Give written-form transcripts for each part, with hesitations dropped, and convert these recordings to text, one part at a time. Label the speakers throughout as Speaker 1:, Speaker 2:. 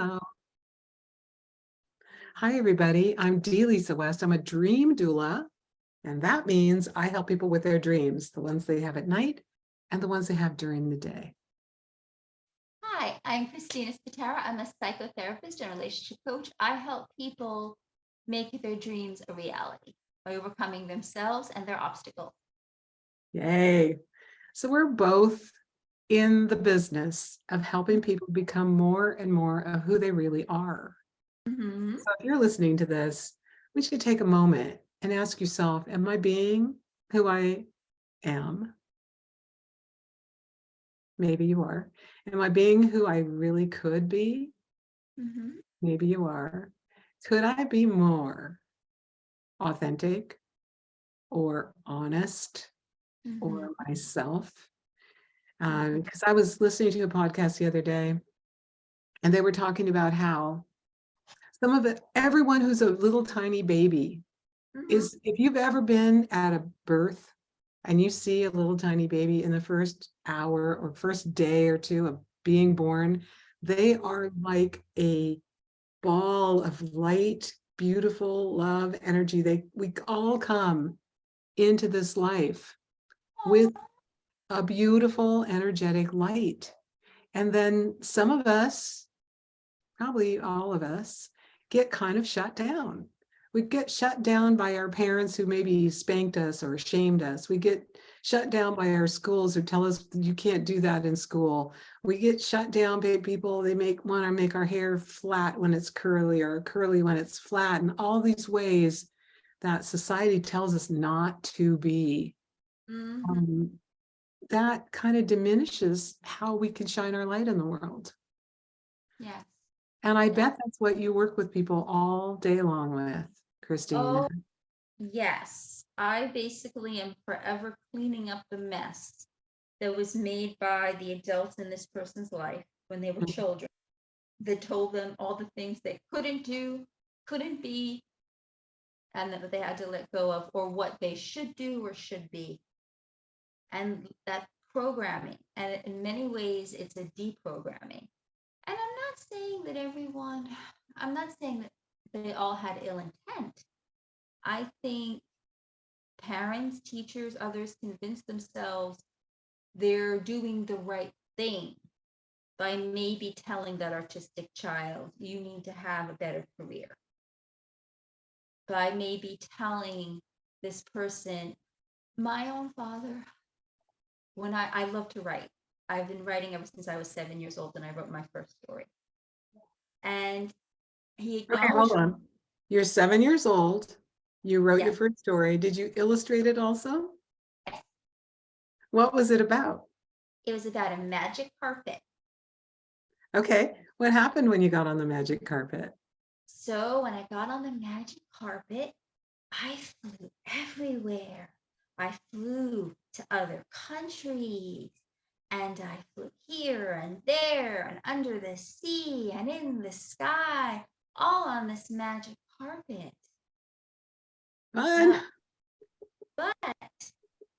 Speaker 1: Wow. Hi, everybody. I'm Dee Lisa West. I'm a dream doula, and that means I help people with their dreams, the ones they have at night and the ones they have during the day.
Speaker 2: Hi, I'm Cristina. I'm a psychotherapist and relationship coach. I help people make their dreams a reality by overcoming themselves and their obstacles.
Speaker 1: Yay. So we're both in the business of helping people become more and more of who they really are.
Speaker 2: Mm-hmm.
Speaker 1: So if you're listening to this, we should take a moment and ask yourself, am I being who I am? Maybe you are. Am I being who I really could be?
Speaker 2: Mm-hmm.
Speaker 1: Maybe you are. Could I be more authentic or honest or myself? Because I was listening to a podcast the other day, and they were talking about how some of it, everyone who's a little tiny baby is, if you've ever been at a birth and you see a little tiny baby in the first hour or first day or two of being born, they are like a ball of light, beautiful love, energy. We all come into this life with a beautiful, energetic light. And then some of us, probably all of us, get kind of shut down. We get shut down by our parents who maybe spanked us or shamed us. We get shut down by our schools who tell us you can't do that in school. We get shut down by people, they want to make our hair flat when it's curly or curly when it's flat, and all these ways that society tells us not to be. That kind of diminishes how we can shine our light in the world.
Speaker 2: Yes.
Speaker 1: And I bet that's what you work with people all day long with, Christina.
Speaker 2: Oh, yes. I basically am forever cleaning up the mess that was made by the adults in this person's life when they were children, that told them all the things they couldn't do, couldn't be, and that they had to let go of, or what they should do or should be. And that programming, and in many ways, it's a deprogramming. And I'm not saying that they all had ill intent. I think parents, teachers, others convince themselves they're doing the right thing by maybe telling that artistic child, you need to have a better career. By maybe telling this person, my own father, when I love to write. I've been writing ever since I was 7 years old, and I wrote my first story. And he
Speaker 1: Okay, hold
Speaker 2: acknowledged.
Speaker 1: on. You're 7 years old. You wrote your
Speaker 2: Yes.
Speaker 1: first story. Did you illustrate it also?
Speaker 2: Yes.
Speaker 1: What was it about?
Speaker 2: It was about a magic carpet.
Speaker 1: Okay. What happened when you got on the magic carpet?
Speaker 2: So when I got on the magic carpet, I flew everywhere. I flew to other countries, and I flew here and there and under the sea and in the sky, all on this magic carpet.
Speaker 1: Fun.
Speaker 2: But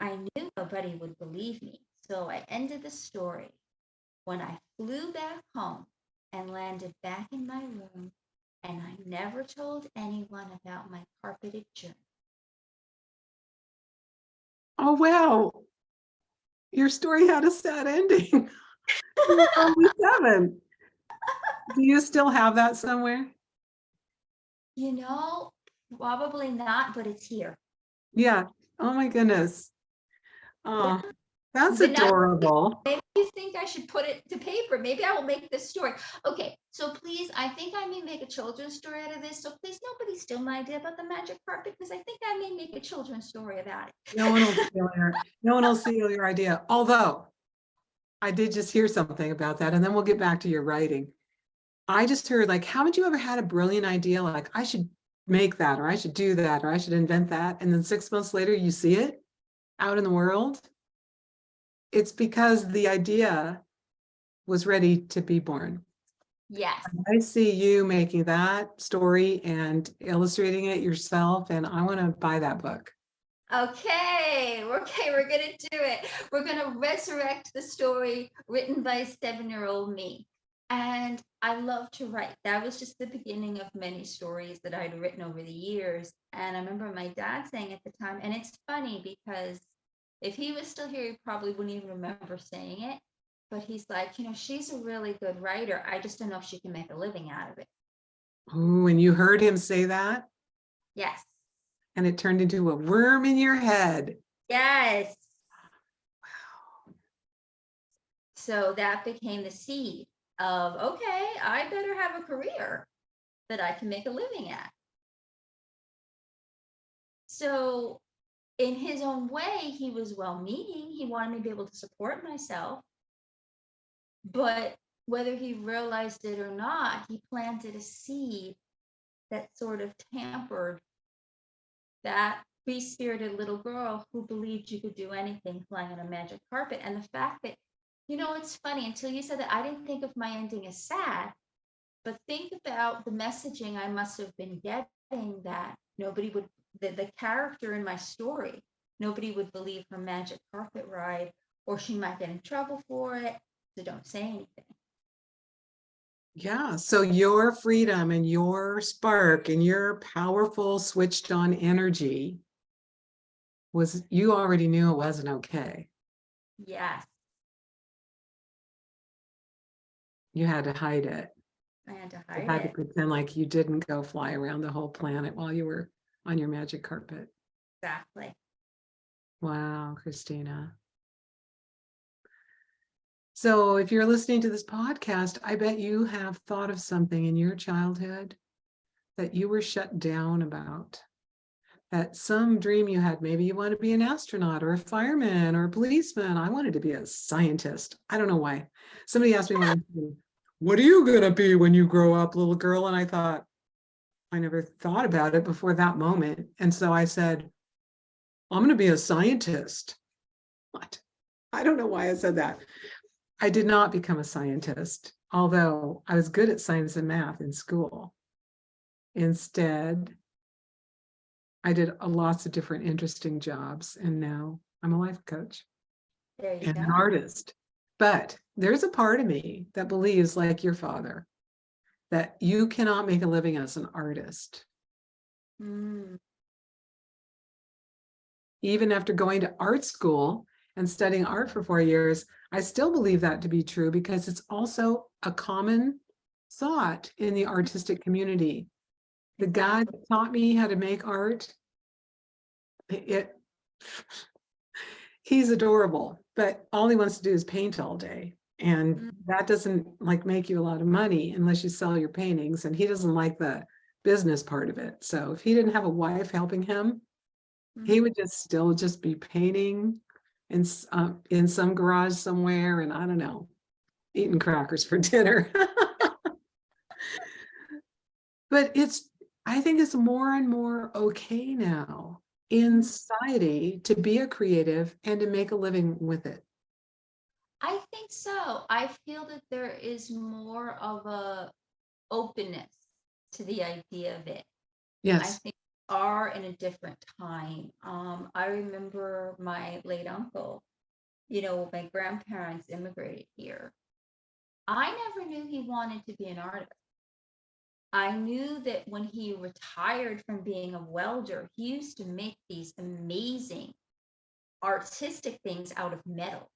Speaker 2: I knew nobody would believe me. So I ended the story when I flew back home and landed back in my room, and I never told anyone about my carpeted journey.
Speaker 1: Oh, wow. Your story had a sad ending. You were only 7. Do you still have that somewhere?
Speaker 2: Probably not, but it's here.
Speaker 1: Yeah. Oh my goodness. Oh,
Speaker 2: Yeah.
Speaker 1: that's
Speaker 2: But now
Speaker 1: adorable.
Speaker 2: maybe you think I should put it to paper. Maybe I will make this story. Okay, so please, I think I may make a children's story out of this. So please, nobody steal my idea about the magic carpet, because I think I may make a children's story about it.
Speaker 1: No one will steal your idea. Although I did just hear something about that, and then we'll get back to your writing. I just heard, like, haven't you ever had a brilliant idea, like, I should make that, or I should do that, or I should invent that, and then 6 months later you see it out in the world? It's because the idea was ready to be born.
Speaker 2: Yes.
Speaker 1: I see you making that story and illustrating it yourself, and I want to buy that book.
Speaker 2: Okay, we're gonna do it. We're gonna resurrect the story written by 7-year-old me. And I love to write. That was just the beginning of many stories that I'd written over the years. And I remember my dad saying at the time, and it's funny because if he was still here, he probably wouldn't even remember saying it. But he's like, she's a really good writer. I just don't know if she can make a living out of it.
Speaker 1: Oh, and you heard him say that,
Speaker 2: Yes.
Speaker 1: and it turned into a worm in your head.
Speaker 2: Yes. So that became the seed of, okay, I better have a career that I can make a living at. So in his own way, he was well-meaning. He wanted me to be able to support myself. But whether he realized it or not, he planted a seed that sort of tampered that free-spirited little girl who believed you could do anything flying on a magic carpet. And the fact that, it's funny, until you said that, I didn't think of my ending as sad, but think about the messaging I must have been getting, that nobody would, the character in my story, nobody would believe her magic carpet ride, or she might get in trouble for it. So don't say anything.
Speaker 1: Yeah, so your freedom and your spark and your powerful switched on energy was, you already knew it wasn't okay.
Speaker 2: Yes.
Speaker 1: You had to hide it.
Speaker 2: I had to
Speaker 1: You
Speaker 2: hide
Speaker 1: had to
Speaker 2: it.
Speaker 1: pretend like you didn't go fly around the whole planet while you were on your magic carpet.
Speaker 2: Exactly.
Speaker 1: Wow, Cristina. So if you're listening to this podcast, I bet you have thought of something in your childhood that you were shut down about, that some dream you had. Maybe you want to be an astronaut or a fireman or a policeman. I wanted to be a scientist. I don't know why. Somebody asked me what are you going to be when you grow up, little girl? And I thought, I never thought about it before that moment. And so I said, I'm going to be a scientist. What? I don't know why I said that. I did not become a scientist, although I was good at science and math in school. Instead, I did lots of different interesting jobs, and now I'm a life coach
Speaker 2: There you
Speaker 1: and
Speaker 2: go.
Speaker 1: an artist. But there's a part of me that believes, like your father, that you cannot make a living as an artist.
Speaker 2: Mm.
Speaker 1: Even after going to art school and studying art for 4 years, I still believe that to be true, because it's also a common thought in the artistic community. The guy that taught me how to make art, he's adorable, but all he wants to do is paint all day. And that doesn't make you a lot of money unless you sell your paintings. And he doesn't like the business part of it. So if he didn't have a wife helping him, he would still be painting in some garage somewhere, and I don't know, eating crackers for dinner. But I think it's more and more okay now in society to be a creative and to make a living with it.
Speaker 2: I think so. I feel that there is more of a openness to the idea of it. I
Speaker 1: Yes.
Speaker 2: think we are in a different time. I remember my late uncle, my grandparents immigrated here. I never knew he wanted to be an artist. I knew that when he retired from being a welder, he used to make these amazing artistic things out of metal.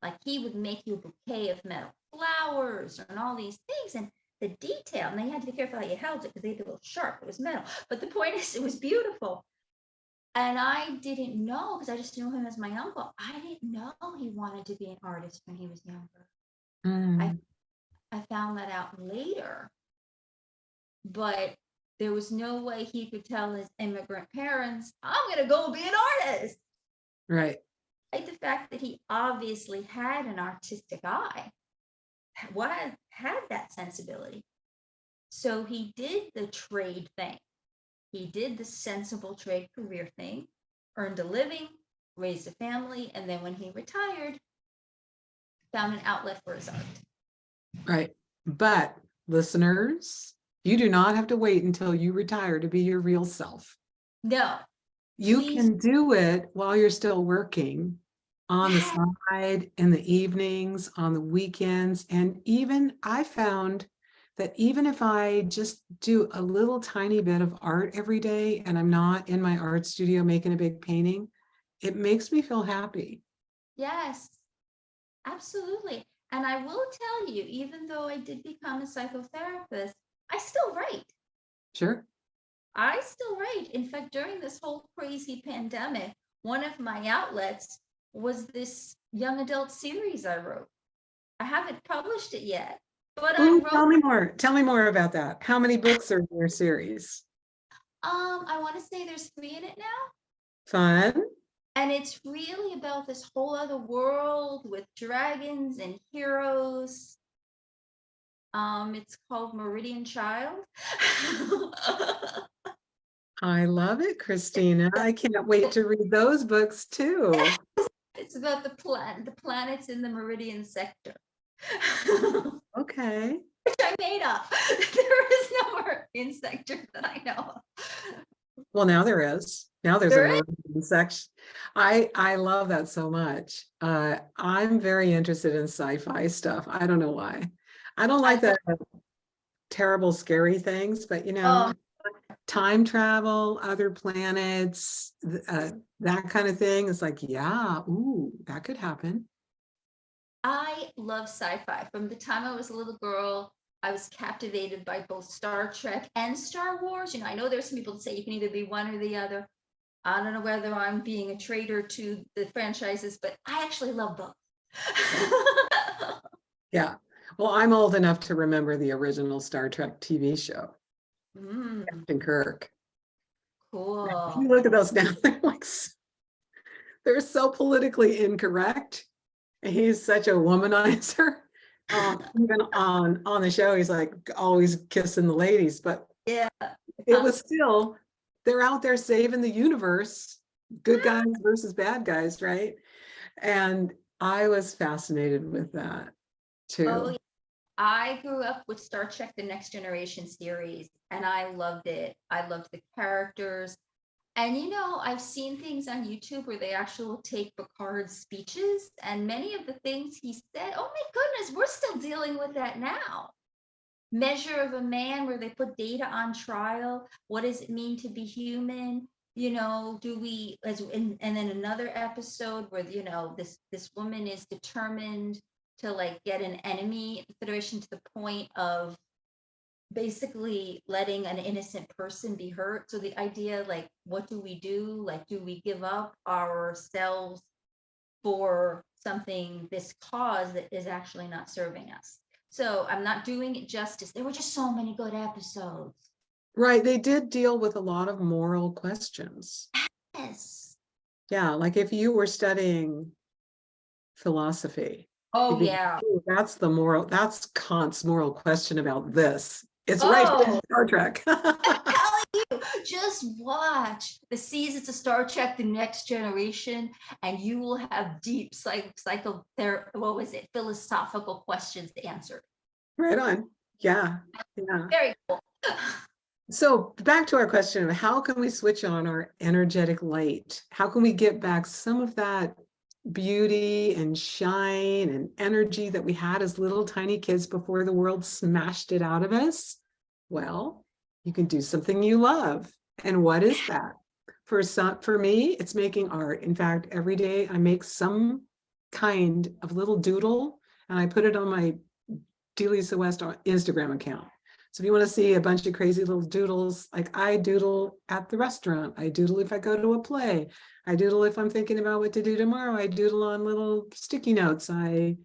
Speaker 2: Like he would make you a bouquet of metal flowers and all these things, and the detail, and they had to be careful how you held it because they'd be a little sharp. It was metal. But the point is, it was beautiful. And I didn't know, because I just knew him as my uncle. I didn't know he wanted to be an artist when he was younger. I found that out later. But there was no way he could tell his immigrant parents, I'm going to go be an artist.
Speaker 1: Right.
Speaker 2: Like the fact that he obviously had an artistic eye, had that sensibility. So he did the trade thing. He did the sensible trade career thing, earned a living, raised a family, and then when he retired, found an outlet for his art.
Speaker 1: Right. But listeners, you do not have to wait until you retire to be your real self.
Speaker 2: No.
Speaker 1: You can do it while you're still working. on the
Speaker 2: Yeah.
Speaker 1: side in the evenings, on the weekends. And even I found that even if I just do a little tiny bit of art every day and I'm not in my art studio making a big painting, it makes me feel happy.
Speaker 2: Yes, absolutely. And I will tell you, even though I did become a psychotherapist, I still write.
Speaker 1: Sure.
Speaker 2: I still write. In fact, during this whole crazy pandemic, one of my outlets was this young adult series I wrote. I haven't published it yet, but I
Speaker 1: Ooh,
Speaker 2: wrote,
Speaker 1: tell me more. Tell me more about that. How many books are in your series?
Speaker 2: I want to say there's 3 in it now.
Speaker 1: Fun.
Speaker 2: And it's really about this whole other world with dragons and heroes. It's called Meridian Child.
Speaker 1: I love it, Christina. I can't wait to read those books too.
Speaker 2: It's about the planets in the Meridian sector.
Speaker 1: Okay.
Speaker 2: Which I made up. There is no Meridian sector that I know of.
Speaker 1: Well, now there is. Now there's a
Speaker 2: There is?
Speaker 1: Meridian section. I love that so much. I'm very interested in sci-fi stuff. I don't know why. I don't like
Speaker 2: I
Speaker 1: the terrible, scary things, but
Speaker 2: Oh,
Speaker 1: time travel, other planets, that kind of thing. It's like, yeah, ooh, that could happen.
Speaker 2: I love sci-fi. From the time I was a little girl, I was captivated by both Star Trek and Star Wars. I know there's some people that say you can either be one or the other. I don't know whether I'm being a traitor to the franchises, but I actually love both.
Speaker 1: Yeah. Well, I'm old enough to remember the original Star Trek TV show, Captain Kirk. If you
Speaker 2: Cool.
Speaker 1: look at those now, they're so politically incorrect. He's such a womanizer. Even on the show, he's like always kissing the ladies, but
Speaker 2: Yeah.
Speaker 1: it was still, they're out there saving the universe, good guys versus bad guys, right? And I was fascinated with that
Speaker 2: Oh,
Speaker 1: too.
Speaker 2: yeah. I grew up with Star Trek: The Next Generation series, and I loved it. I loved the characters. And I've seen things on YouTube where they actually will take Picard's speeches, and many of the things he said, oh my goodness, we're still dealing with that now. Measure of a Man, where they put Data on trial. What does it mean to be human? Do we and then another episode where this woman is determined to like get an enemy at the Federation to the point of basically letting an innocent person be hurt. So the idea, like, what do we do? Like, do we give up ourselves for something, this cause that is actually not serving us? So I'm not doing it justice. There were just so many good episodes.
Speaker 1: Right. They did deal with a lot of moral questions.
Speaker 2: Yes.
Speaker 1: Yeah. Like if you were studying philosophy, you'd
Speaker 2: Oh
Speaker 1: be,
Speaker 2: yeah.
Speaker 1: "Ooh, that's Kant's moral question about this. It's right here in
Speaker 2: Oh,
Speaker 1: Star Trek."
Speaker 2: I'm telling you, just watch the seasons of Star Trek: The Next Generation, and you will have deep what was it, philosophical questions answered.
Speaker 1: Right on. Yeah. Yeah.
Speaker 2: Very cool.
Speaker 1: So back to our question of how can we switch on our energetic light? How can we get back some of that beauty and shine and energy that we had as little tiny kids before the world smashed it out of us? Well, you can do something you love. And what is that? For me, it's making art. In fact, every day I make some kind of little doodle and I put it on my Dealey West Instagram account. So if you want to see a bunch of crazy little doodles, like I doodle at the restaurant, I doodle if I go to a play, I doodle if I'm thinking about what to do tomorrow, I doodle on little sticky notes, I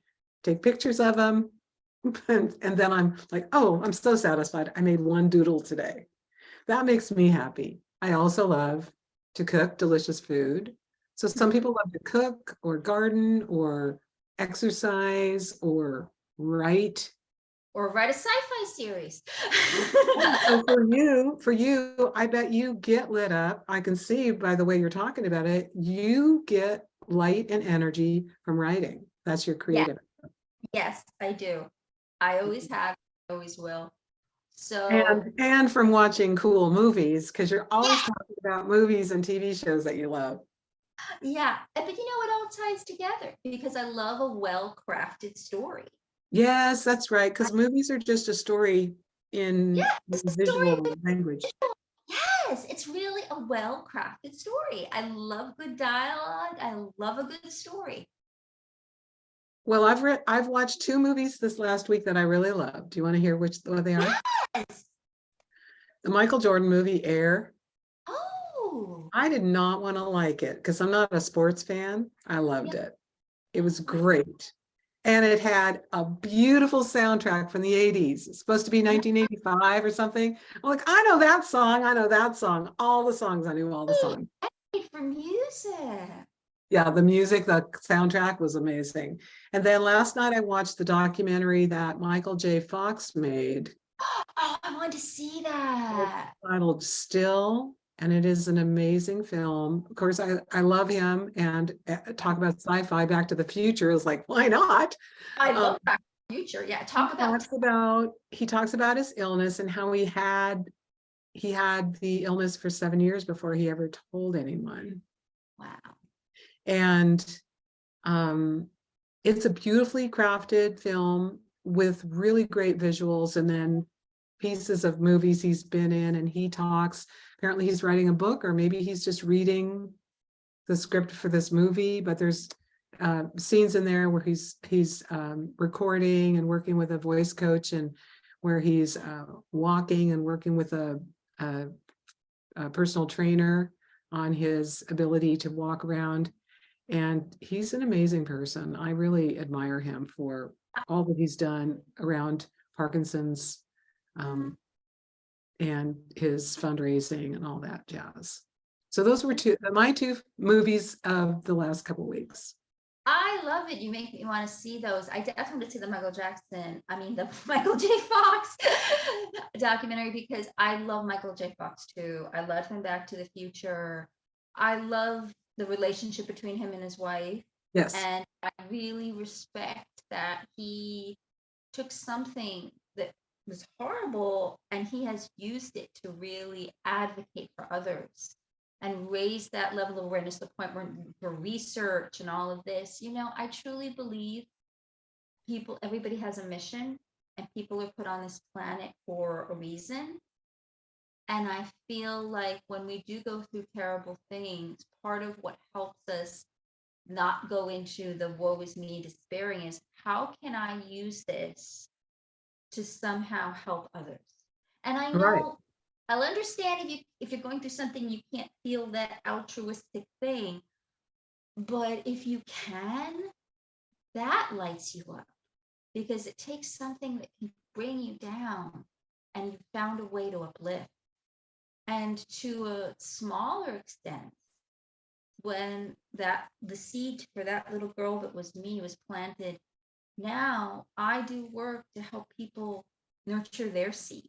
Speaker 1: take pictures of them, and then I'm like, oh, I'm so satisfied. I made one doodle today. That makes me happy. I also love to cook delicious food. So some people love to cook or garden or exercise or write.
Speaker 2: Or write a sci-fi series.
Speaker 1: So for you, I bet you get lit up. I can see by the way you're talking about it, you get light and energy from writing. That's your
Speaker 2: Yeah,
Speaker 1: creative.
Speaker 2: yes, I do. I always have, always will. So
Speaker 1: And from watching cool movies, because you're
Speaker 2: yeah,
Speaker 1: always talking about movies and TV shows that you love.
Speaker 2: Yeah, but you know, it all ties together because I love a well-crafted story.
Speaker 1: Yes, that's right,
Speaker 2: I,
Speaker 1: because movies are just a story in
Speaker 2: yeah, it's a story.
Speaker 1: visual language.
Speaker 2: Yes, it's really a well-crafted story. I love good dialogue. I love a good story.
Speaker 1: Well, I've watched two movies this last week that I really loved. Do you want to hear what they are?
Speaker 2: Yes.
Speaker 1: The Michael Jordan movie Air.
Speaker 2: Oh,
Speaker 1: I did not want to like it because I'm not a sports fan. I loved
Speaker 2: yeah.
Speaker 1: it. It was
Speaker 2: What?
Speaker 1: great. And it had a beautiful soundtrack from the 80s. It's supposed to be
Speaker 2: Yeah.
Speaker 1: 1985 or something. I'm like, I know that song. I know that song. All the songs. I knew all the songs.
Speaker 2: For music.
Speaker 1: Yeah, the music, the soundtrack was amazing. And then last night I watched the documentary that Michael J. Fox made.
Speaker 2: Oh, I want to see
Speaker 1: It's
Speaker 2: that.
Speaker 1: titled Still, and it is an amazing film. Of course, I love him, and talk about sci-fi. Back to the Future is like, why not?
Speaker 2: I
Speaker 1: Um,
Speaker 2: love Back to the Future. Yeah,
Speaker 1: he
Speaker 2: talk about.
Speaker 1: talks about he talks about his illness and how he had the illness for 7 years before he ever told anyone.
Speaker 2: Wow.
Speaker 1: And it's a beautifully crafted film with really great visuals, and then pieces of movies he's been in, and he talks. Apparently he's writing a book, or maybe he's just reading the script for this movie, but there's scenes in there where he's recording and working with a voice coach, and where he's walking and working with a personal trainer on his ability to walk around. And he's an amazing person. I really admire him for all that he's done around Parkinson's,
Speaker 2: Mhm.
Speaker 1: and his fundraising and all that jazz. So those were my two movies of the last couple of weeks.
Speaker 2: I love it. You make me want to see those. I definitely want to see the the Michael J. Fox documentary because I love Michael J. Fox too. I love him Back to the Future. I love the relationship between him and his wife.
Speaker 1: Yes,
Speaker 2: And I really respect that he took something that was horrible and he has used it to really advocate for others and raise that level of awareness to the point where for research and all of this, I truly believe everybody has a mission and people are put on this planet for a reason. And I feel like when we do go through terrible things, part of what helps us not go into the woe is me despairing is how can I use this to somehow help others? And I
Speaker 1: right.
Speaker 2: know I'll understand if you're going through something you can't feel that altruistic thing, but if you can, that lights you up because it takes something that can bring you down and you found a way to uplift. And to a smaller extent, when that the seed for that little girl that was me was planted, now I do work to help people nurture their seeds.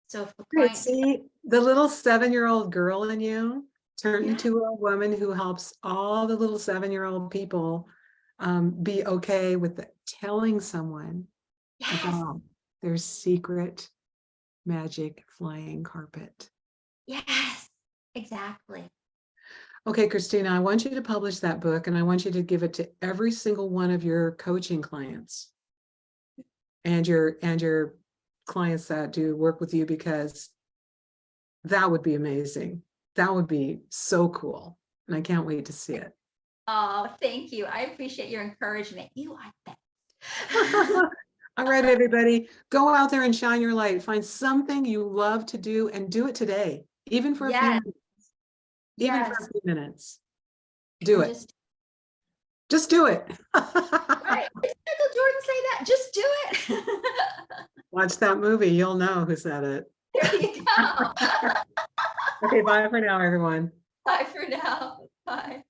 Speaker 2: So if a
Speaker 1: Great.
Speaker 2: client,
Speaker 1: See, the little 7-year-old girl in you turned
Speaker 2: yeah,
Speaker 1: into a woman who helps all the little 7-year-old people be okay with telling someone
Speaker 2: yes,
Speaker 1: about their secret magic flying carpet.
Speaker 2: yes, exactly.
Speaker 1: Okay, Christina, I want you to publish that book, and I want you to give it to every single one of your coaching clients and your clients that do work with you, because that would be amazing. That would be so cool. And I can't wait to see it.
Speaker 2: Oh, thank you. I appreciate your encouragement. You are the best.
Speaker 1: All right, everybody, go out there and shine your light. Find something you love to do and do it today, even for a few
Speaker 2: Yes,
Speaker 1: minutes, even for a
Speaker 2: yes.
Speaker 1: few minutes. Do
Speaker 2: And
Speaker 1: it.
Speaker 2: just
Speaker 1: Just do it.
Speaker 2: right. Did Michael Jordan say that? Just do it.
Speaker 1: Watch that movie. You'll know who said it.
Speaker 2: There you go.
Speaker 1: Okay, bye for now, everyone.
Speaker 2: Bye for now. Bye.